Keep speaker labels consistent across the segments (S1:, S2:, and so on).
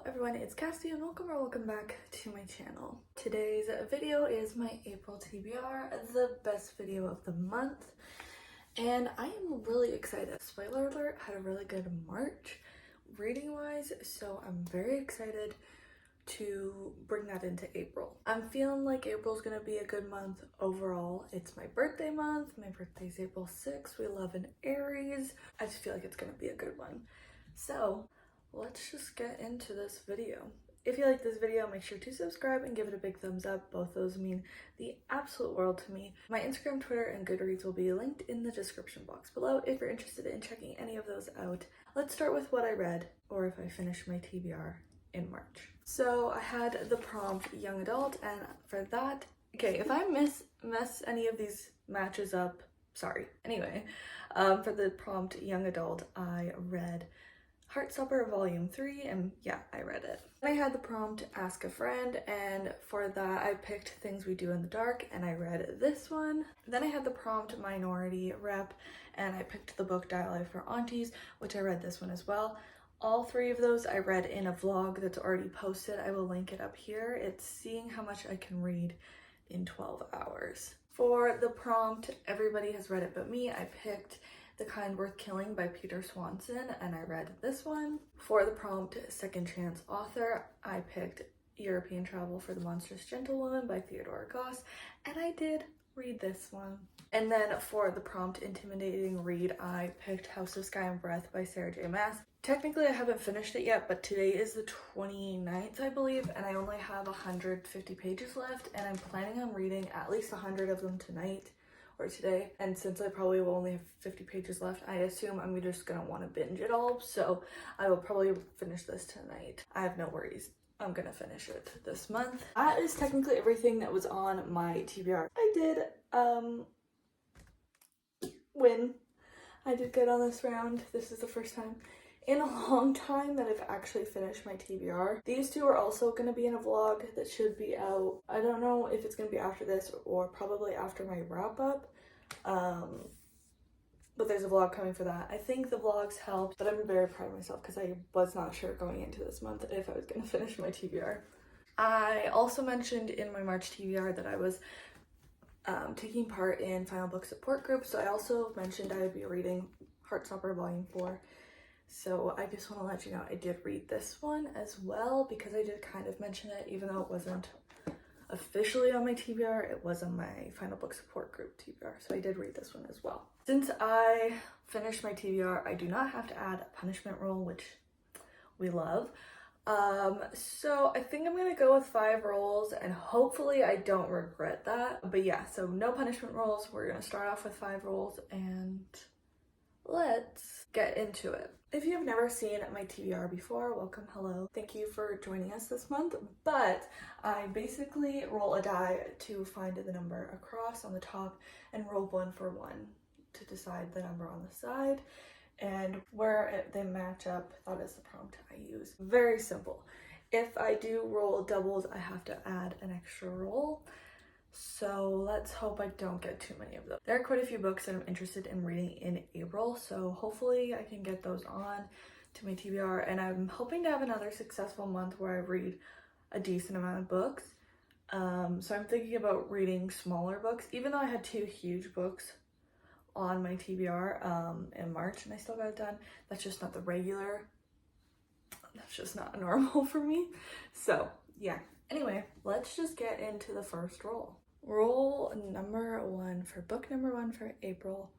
S1: everyone, it's Cassie and welcome back to my channel. Today's video is my April TBR, the best video of the month, and I am really excited. Spoiler alert, had a really good March reading wise, so I'm very excited to bring that into April. I'm feeling like April's gonna be a good month overall. It's my birthday month. My birthday's April 6th. We love an Aries. I just feel like it's gonna be a good one. So let's just get into this video. If you like this video, make sure to subscribe and give it a big thumbs up. Both those mean the absolute world to me. My Instagram, Twitter, and Goodreads will be linked in the description box below if you're interested in checking any of those out. Let's start with what I read, or if I finish my TBR in March. So I had the prompt young adult, and for that, okay, if I mess any of these matches up, sorry. Anyway, for the prompt young adult, I read Heartstopper Volume 3, and yeah, I read it. I had the prompt Ask a Friend, and for that I picked Things We Do in the Dark, and I read this one. Then I had the prompt Minority Rep, and I picked the book Dialogue for Aunties, which I read this one as well. All three of those I read in a vlog that's already posted. I will link it up here. It's Seeing How Much I Can Read in 12 Hours. For the prompt Everybody Has Read It But Me, I picked The Kind Worth Killing by Peter Swanson, and I read this one. For the prompt Second Chance Author, I picked European Travel for the Monstrous Gentlewoman by Theodora Goss, and I did read this one. And then for the prompt Intimidating Read, I picked House of Sky and Breath by Sarah J. Maas. Technically I haven't finished it yet, but today is the 29th, I believe, and I only have 150 pages left, and I'm planning on reading at least 100 of them tonight or today. And since I probably will only have 50 pages left, I assume I'm just gonna want to binge it all, so I will probably finish this tonight. I have no worries. I'm gonna finish it this month. That is technically everything that was on my TBR. I did win. I did good on this round. This is the first time in a long time that I've actually finished my TBR. These two are also going to be in a vlog that should be out. I don't know if it's going to be after this or probably after my wrap up. But there's a vlog coming for that. I think the vlogs helped, but I'm very proud of myself because I was not sure going into this month if I was going to finish my TBR. I also mentioned in my March TBR that I was taking part in Final Book Support Group, so I also mentioned I would be reading Heartstopper Volume 4. So I just want to let you know I did read this one as well, because I did kind of mention it, even though it wasn't officially on my TBR, it was on my Final Book Support Group TBR, so I did read this one as well. Since I finished my TBR, I do not have to add a punishment roll, which we love. So I think I'm gonna go with 5 rolls, and hopefully I don't regret that. But yeah, so no punishment rolls. We're gonna start off with 5 rolls, and let's get into it. If you've never seen my TBR before, welcome, hello. Thank you for joining us this month. But I basically roll a die to find the number across on the top and roll 1 for 1 to decide the number on the side. And where they match up, that is the prompt I use. Very simple. If I do roll doubles, I have to add an extra roll. So let's hope I don't get too many of those. There are quite a few books that I'm interested in reading in April, so hopefully I can get those on to my TBR, and I'm hoping to have another successful month where I read a decent amount of books. So I'm thinking about reading smaller books, even though I had 2 huge books on my TBR in March and I still got it done. That's just not the regular, that's just not normal for me. So yeah, anyway, let's just get into the first roll. Roll number 1 for book number 1 for April.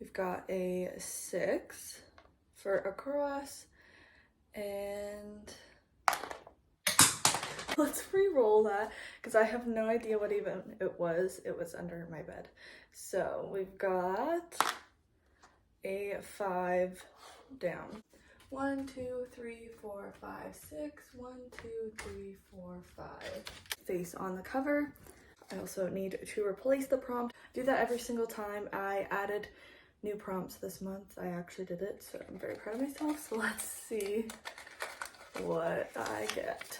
S1: We've got a 6 for across, and let's re-roll that because I have no idea what even it was. It was under my bed. So we've got a 5 down. 1, 2, 3, 4, 5, 6. 1, 2, 3, 4, 5. Face on the cover. I also need to replace the prompt. Do that every single time. I added new prompts this month. I actually did it, so I'm very proud of myself. So let's see what I get.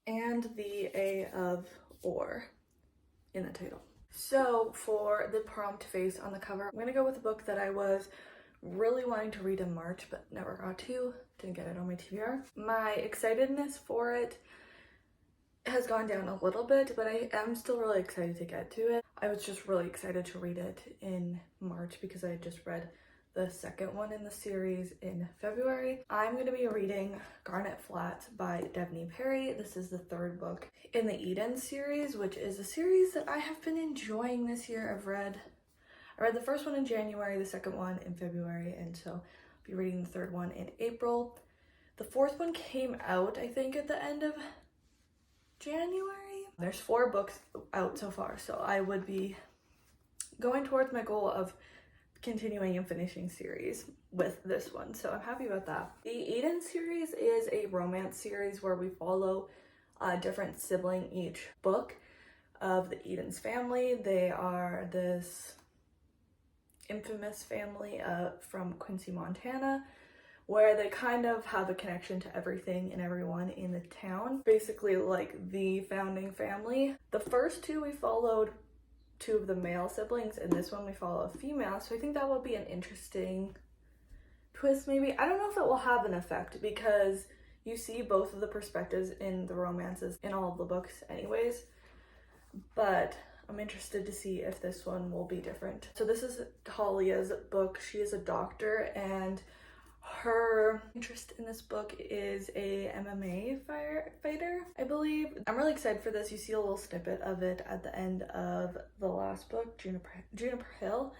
S1: And the A of or in the title. So for the prompt face on the cover, I'm gonna go with a book that I was really wanting to read in March but never got to, didn't get it on my TBR. My excitedness for it has gone down a little bit, but I am still really excited to get to it. I was just really excited to read it in March because I had just read the second one in the series in February. I'm going to be reading Garnet Flats by Devney Perry. This is the third book in the Eden series, which is a series that I have been enjoying this year. I read the first one in January, the second one in February, and so I'll be reading the third one in April. The fourth one came out, I think, at the end of January. There's 4 books out so far, so I would be going towards my goal of continuing and finishing series with this one, so I'm happy about that. The Eden series is a romance series where we follow a different sibling each book of the Eden's family. They are this infamous family from Quincy, Montana, where they kind of have a connection to everything and everyone in the town. Basically like the founding family. The first 2 we followed 2 of the male siblings, and this one we follow a female, so I think that will be an interesting twist maybe. I don't know if it will have an effect because you see both of the perspectives in the romances in all of the books anyways, but I'm interested to see if this one will be different. So this is Talia's book. She is a doctor, and her interest in this book is a MMA fighter, I believe. I'm really excited for this. You see a little snippet of it at the end of the last book, Juniper Hill.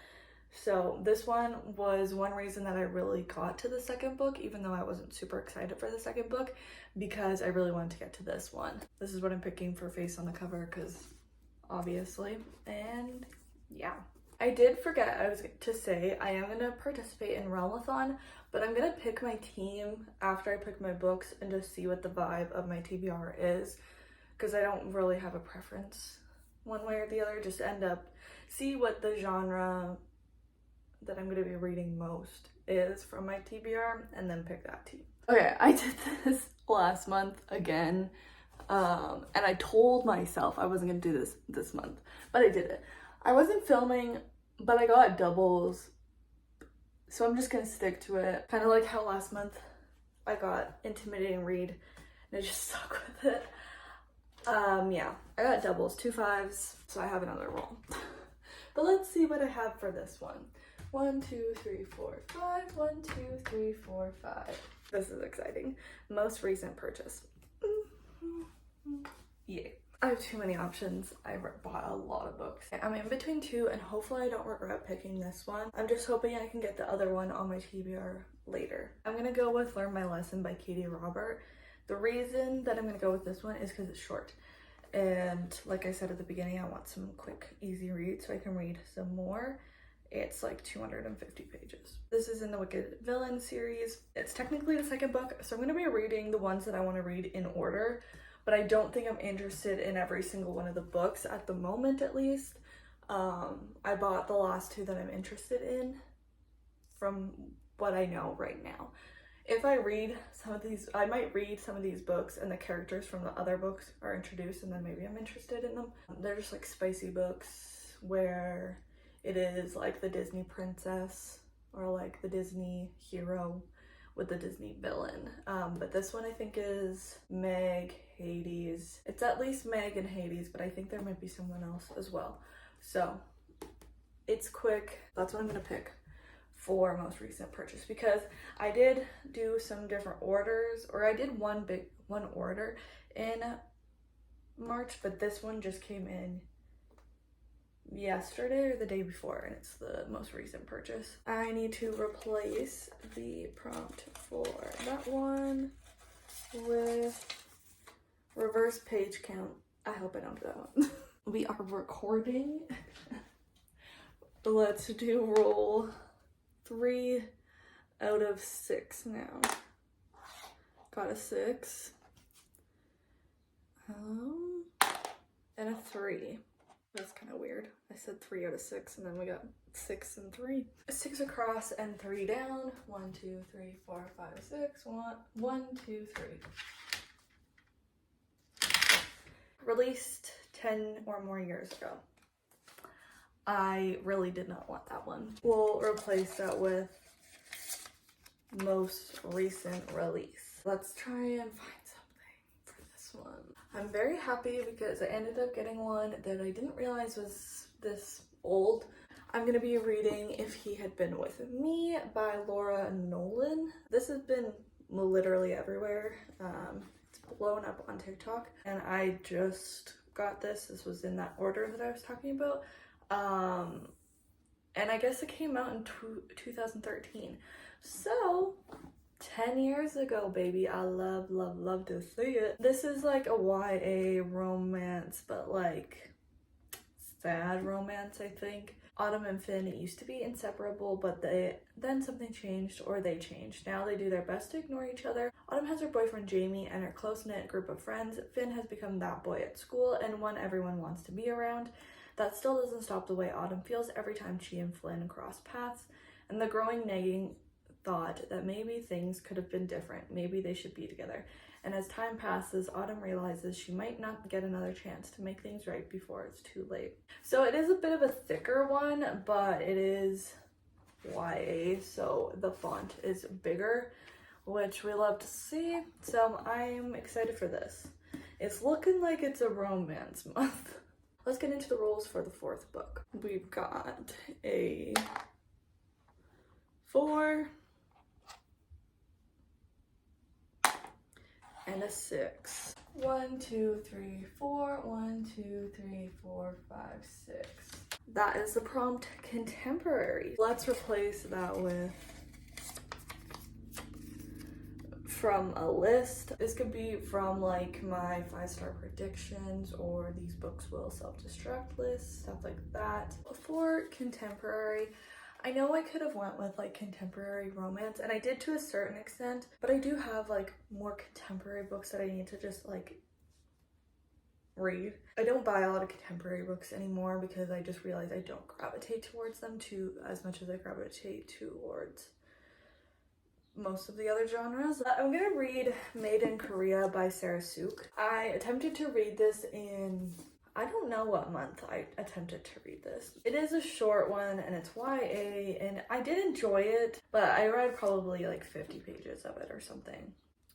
S1: So this one was one reason that I really got to the second book, even though I wasn't super excited for the second book, because I really wanted to get to this one. This is what I'm picking for face on the cover, because obviously, and yeah. I did forget to say I am going to participate in Realmathon, but I'm going to pick my team after I pick my books and just see what the vibe of my TBR is, because I don't really have a preference one way or the other. Just see what the genre that I'm going to be reading most is from my TBR and then pick that team. Okay, I did this last month again, and I told myself I wasn't going to do this month, but I did it. I wasn't filming, but I got doubles, so I'm just gonna stick to it. Kind of like how last month I got Intimidating Read and I just stuck with it. Yeah, I got doubles, 2 5s, so I have another roll. But let's see what I have for this one. 1 2 3 4 5. 1 2 3 4 5. This is exciting. Most recent purchase. Yay. I have too many options. I bought a lot of books. I'm in between 2, and hopefully I don't regret picking this one. I'm just hoping I can get the other one on my TBR later. I'm gonna go with Learn My Lesson by Katie Robert. The reason that I'm gonna go with this one is because it's short. And like I said at the beginning, I want some quick, easy reads so I can read some more. It's like 250 pages. This is in the Wicked Villain series. It's technically the second book, so I'm gonna be reading the ones that I want to read in order. But I don't think I'm interested in every single one of the books at the moment, at least. I bought the last 2 that I'm interested in from what I know right now. If I read some of these, I might read some of these books and the characters from the other books are introduced, and then maybe I'm interested in them. They're just like spicy books where it is like the Disney princess or like the Disney hero with the Disney villain. But this one I think is Meg, Hades. It's at least Meg and Hades, but I think there might be someone else as well. So it's quick. That's what I'm gonna pick for most recent purchase, because I did do some different orders, or I did one order in March, but this one just came in yesterday or the day before, and it's the most recent purchase. I need to replace the prompt for that one with reverse page count. I hope I don't do that one. We are recording. Let's do roll 3 out of 6 now. Got a 6. And a 3. That's kind of weird. I said 3 out of 6, and then we got 6 and 3. 6 across and 3 down. 1 2 3 4 5 6. 1 2 3. Released 10 or more years ago. I really did not want that one. We'll replace that with most recent release. Let's try and find something for this one. I'm very happy because I ended up getting one that I didn't realize was this old. I'm gonna be reading If He Had Been With Me by Laura Nolan. This has been literally everywhere. It's blown up on TikTok, and I just got this. This was in that order that I was talking about. And I guess it came out in 2013. So 10 years ago, baby. I love to see it. This is like a YA romance, but like sad romance, I think. Autumn and Finn used to be inseparable, but then something changed, or they changed. Now they do their best to ignore each other. Autumn has her boyfriend Jamie and her close-knit group of friends. Finn has become that boy at school and one everyone wants to be around. That still doesn't stop the way Autumn feels every time she and Flynn cross paths, and the growing nagging thought that maybe things could have been different, maybe they should be together. And as time passes, Autumn realizes she might not get another chance to make things right before it's too late. So it is a bit of a thicker one, but it is YA, so the font is bigger, which we love to see. So I'm excited for this. It's looking like it's a romance month. Let's get into the rules for the fourth book. We've got a 4 and a 6. 1, 2, 3, 4. 1, 2, 3, 4, 5, 6. That is the prompt contemporary. Let's replace that with from a list. This could be from like my 5-star predictions or these books will self-destruct list, stuff like that. For contemporary, I know I could have went with like contemporary romance, and I did to a certain extent, but I do have like more contemporary books that I need to just like read. I don't buy a lot of contemporary books anymore because I just realized I don't gravitate towards them as much as I gravitate towards most of the other genres. I'm gonna read Made in Korea by Sarah Suk. I attempted to read this in, I don't know what month I attempted to read this. It is a short one and it's YA, and I did enjoy it, but I read probably like 50 pages of it or something.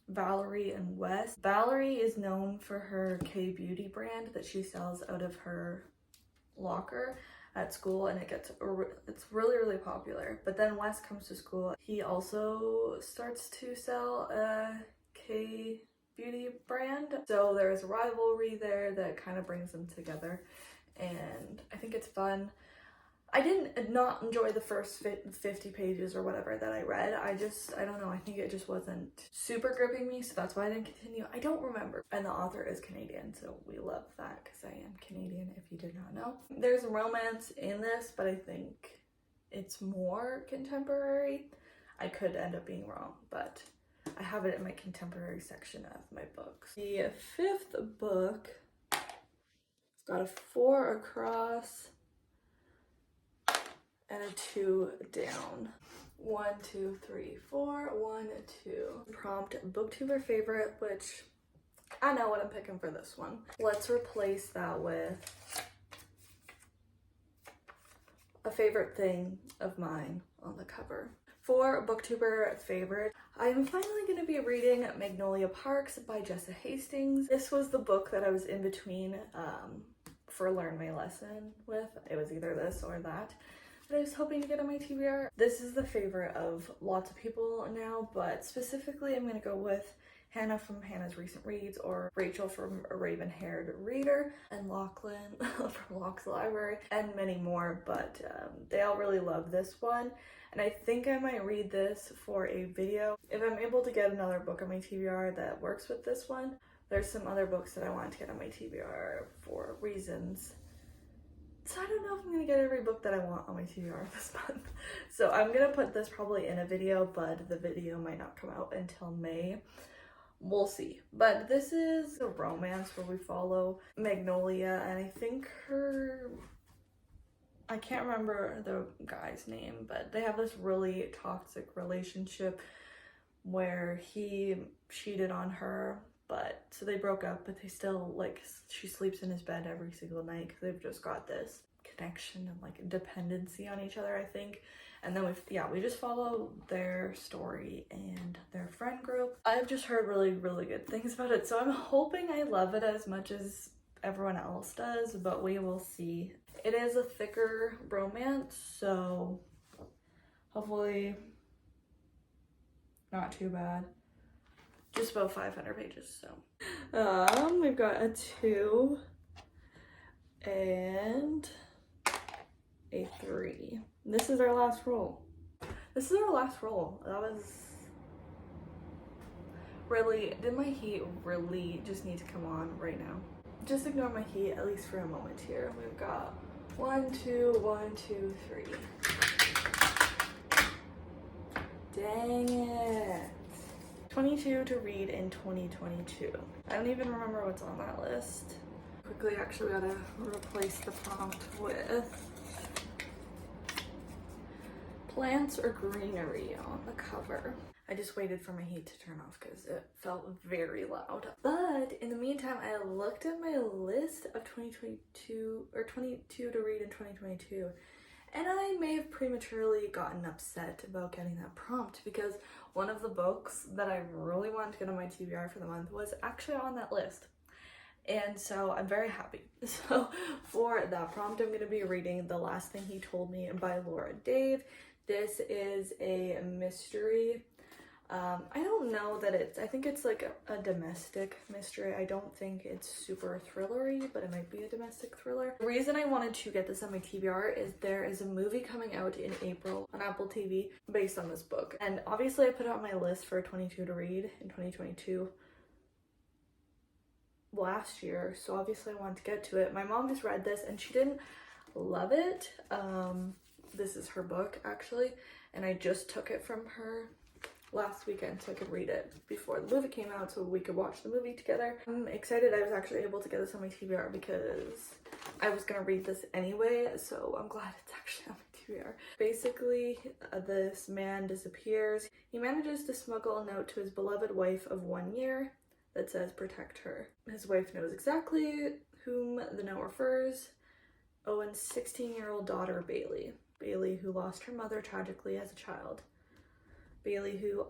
S1: Valerie and Wes. Valerie is known for her K-beauty brand that she sells out of her locker at school, and it's really popular. But then Wes comes to school. He also starts to sell a K-beauty brand. So there's a rivalry there that kind of brings them together, and I think it's fun. I didn't not enjoy the first 50 pages or whatever that I read. I don't know, I think it just wasn't super gripping me, so that's why I didn't continue. I don't remember. And the author is Canadian, so we love that because I am Canadian, if you did not know. There's romance in this, but I think it's more contemporary. I could end up being wrong, but I have it in my contemporary section of my books. The fifth book, it's got a 4 across and a 2 down. 1, 2, 3, 4. 1, 2. Prompt booktuber favorite, which I know what I'm picking for this one. Let's replace that with a favorite thing of mine on the cover. For booktuber favorite, I'm finally going to be reading Magnolia Parks by Jessa Hastings. This was the book that I was in between for Learn My Lesson with. It was either this or that I was hoping to get on my TBR. This is the favorite of lots of people now, but specifically I'm going to go with Hannah from Hannah's Recent Reads, or Rachel from A Raven-Haired Reader, and Lachlan from Locke's Library, and many more, but they all really love this one, and I think I might read this for a video. If I'm able to get another book on my TBR that works with this one, there's some other books that I want to get on my TBR for reasons. So I don't know if I'm gonna get every book that I want on my TBR this month. So I'm gonna put this probably in a video, but the video might not come out until May. We'll see. But this is a romance where we follow Magnolia, and I think I can't remember the guy's name, but they have this really toxic relationship where he cheated on her. But so they broke up, but they still, like, she sleeps in his bed every single night because they've just got this connection and like dependency on each other, I think. And then we just follow their story and their friend group. I've just heard really, really good things about it, so I'm hoping I love it as much as everyone else does, but we will see. It is a thicker romance, so hopefully not too bad. Just about 500 pages, so. We've got a 2 and a 3. This is our last roll. This is our last roll. That was really, did my heat really just need to come on right now? Just ignore my heat, at least for a moment here. We've got 1, 2, 1, 2, 3. Dang it. 22 to read in 2022. I don't even remember what's on that list. Quickly, actually, we gotta replace the prompt with plants or greenery on the cover. I just waited for my heat to turn off because it felt very loud. But in the meantime, I looked at my list of 2022 or 22 to read in 2022, and I may have prematurely gotten upset about getting that prompt because one of the books that I really wanted to get on my TBR for the month was actually on that list. And so I'm very happy. So for that prompt, I'm going to be reading The Last Thing He Told Me by Laura Dave. This is a mystery. I don't know that I think it's like a domestic mystery. I don't think it's super thrillery, but it might be a domestic thriller. The reason I wanted to get this on my TBR is there is a movie coming out in April on Apple TV based on this book. And obviously I put it on my list for 22 to read in 2022 last year, so obviously I wanted to get to it. My mom just read this and she didn't love it. This is her book actually, and I just took it from her last weekend so I could read it before the movie came out so we could watch the movie together. I'm excited I was actually able to get this on my TBR because I was gonna read this anyway, so I'm glad it's actually on my TBR. Basically, this man disappears. He manages to smuggle a note to his beloved wife of 1 year that says protect her. His wife knows exactly whom the note refers. Owen's 16-year-old daughter, Bailey. Bailey, who lost her mother tragically as a child. Bailey, who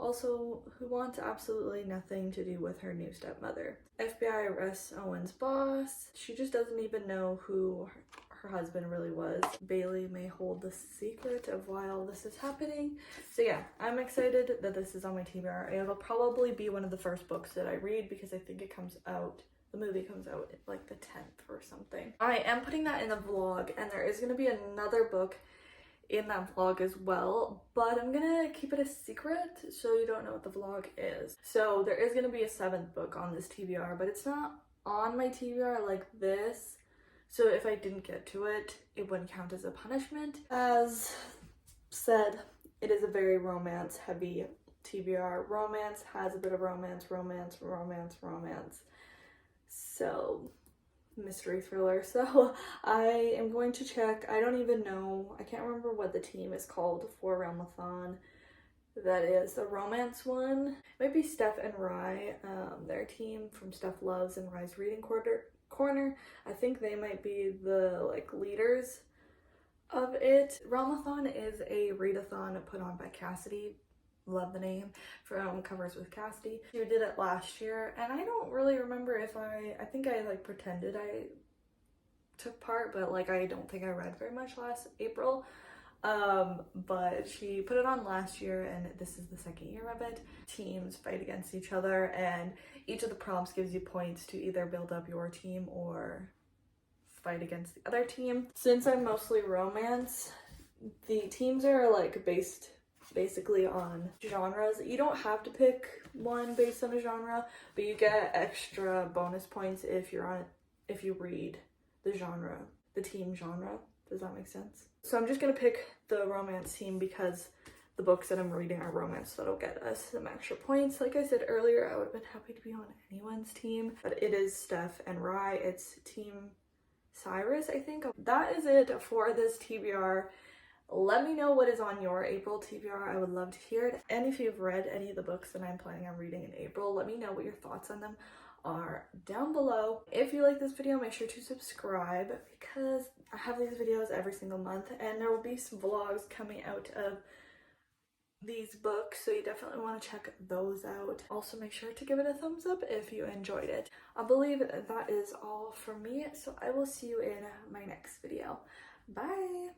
S1: wants absolutely nothing to do with her new stepmother. FBI arrests Owen's boss. She just doesn't even know who her husband really was. Bailey may hold the secret of why all this is happening. So yeah, I'm excited that this is on my TBR. It'll probably be one of the first books that I read because I think the movie comes out like the 10th or something. I am putting that in the vlog, and there is going to be another book in that vlog as well, but I'm gonna keep it a secret so you don't know what the vlog is. So there is gonna be a 7th book on this TBR, but it's not on my TBR like this, so if I didn't get to it, it wouldn't count as a punishment. As said, it is a very romance heavy TBR. Romance has a bit of romance. So mystery thriller. So I am going to check. I don't even know, I can't remember what the team is called for Realmathon. That is the romance one. It might be Steph and Rye, their team from Steph Loves and Rye's Reading Corner. I think they might be the leaders of it. Realmathon is a readathon put on by Cassidy. Love the name, from Covers with Cassidy. She did it last year, and I don't really remember if I think I pretended I took part, but I don't think I read very much last April. But she put it on last year, and this is the 2nd year of it. Teams fight against each other, and each of the prompts gives you points to either build up your team or fight against the other team. Since I'm mostly romance, the teams are based basically on genres. You don't have to pick one based on a genre, but you get extra bonus points if you read the team genre. Does that make sense? So I'm just gonna pick the romance team because the books that I'm reading are romance, so that'll get us some extra points. Like I said earlier, I would have been happy to be on anyone's team, but it is Steph and Rye. It's Team Cyrus, I think. That is it for this TBR. Let me know what is on your April TBR. I would love to hear it. And if you've read any of the books that I'm planning on reading in April, let me know what your thoughts on them are down below. If you like this video, make sure to subscribe because I have these videos every single month and there will be some vlogs coming out of these books, so you definitely want to check those out. Also, make sure to give it a thumbs up if you enjoyed it. I believe that is all for me, so I will see you in my next video. Bye!